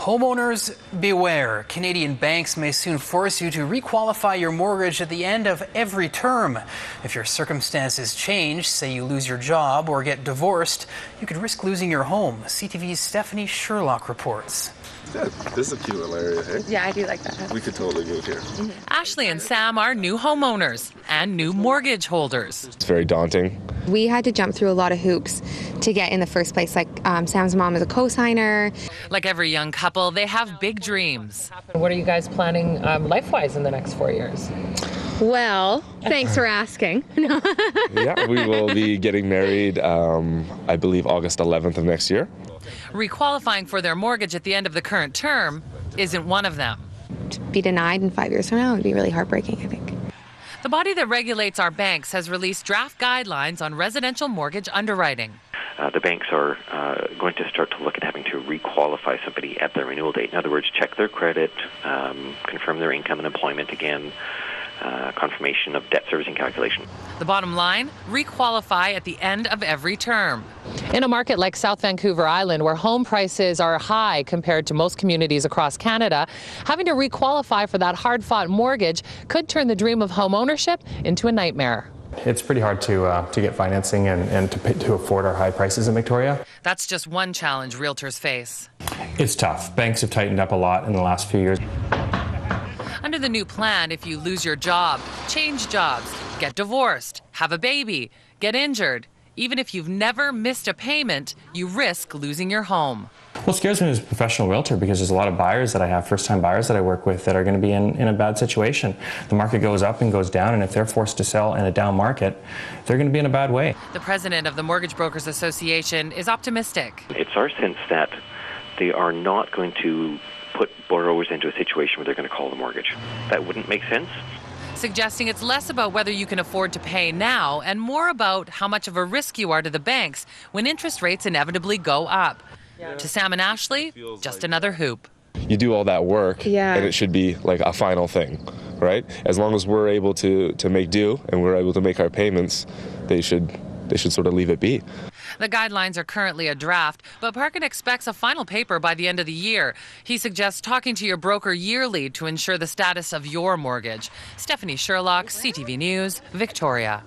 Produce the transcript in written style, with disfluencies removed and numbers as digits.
Homeowners, beware. Canadian banks may soon force you to requalify your mortgage at the end of every term. If your circumstances change, say you lose your job or get divorced, you could risk losing your home. CTV's Stephanie Sherlock reports. Yeah, this is a cute little area, hey? Yeah, I do like that. We could totally move here. Ashley and Sam are new homeowners and new mortgage holders. It's very daunting. We had to jump through a lot of hoops to get in the first place. Like Sam's mom is a co-signer. Like every young couple, they have big dreams. What are you guys planning life-wise in the next 4 years? Well, thanks for asking. Yeah, we will be getting married, I believe, August 11th of next year. Requalifying for their mortgage at the end of the current term isn't one of them. To be denied in 5 years from now would be really heartbreaking, I think. The body that regulates our banks has released draft guidelines on residential mortgage underwriting. The banks are going to start to look at having to requalify somebody at their renewal date. In other words, check their credit, confirm their income and employment again, confirmation of debt servicing calculation. The bottom line, requalify at the end of every term. In a market like South Vancouver Island, where home prices are high compared to most communities across Canada, having to requalify for that hard-fought mortgage could turn the dream of home ownership into a nightmare. It's pretty hard to get financing and to afford our high prices in Victoria. That's just one challenge realtors face. It's tough. Banks have tightened up a lot in the last few years. Under the new plan, if you lose your job, change jobs, get divorced, have a baby, get injured, even if you've never missed a payment, you risk losing your home. Well, it scares me as a professional realtor because there's a lot of buyers that I have, first-time buyers that I work with, that are going to be in a bad situation. The market goes up and goes down, and if they're forced to sell in a down market, they're going to be in a bad way. The president of the Mortgage Brokers Association is optimistic. It's our sense that they are not going to put borrowers into a situation where they're going to call the mortgage. That wouldn't make sense. Suggesting it's less about whether you can afford to pay now and more about how much of a risk you are to the banks when interest rates inevitably go up. To Sam and Ashley, just another hoop. You do all that work, and it should be like a final thing, right? As long as we're able to make do and we're able to make our payments, they should sort of leave it be. The guidelines are currently a draft, but Parkin expects a final paper by the end of the year. He suggests talking to your broker yearly to ensure the status of your mortgage. Stephanie Sherlock, CTV News, Victoria.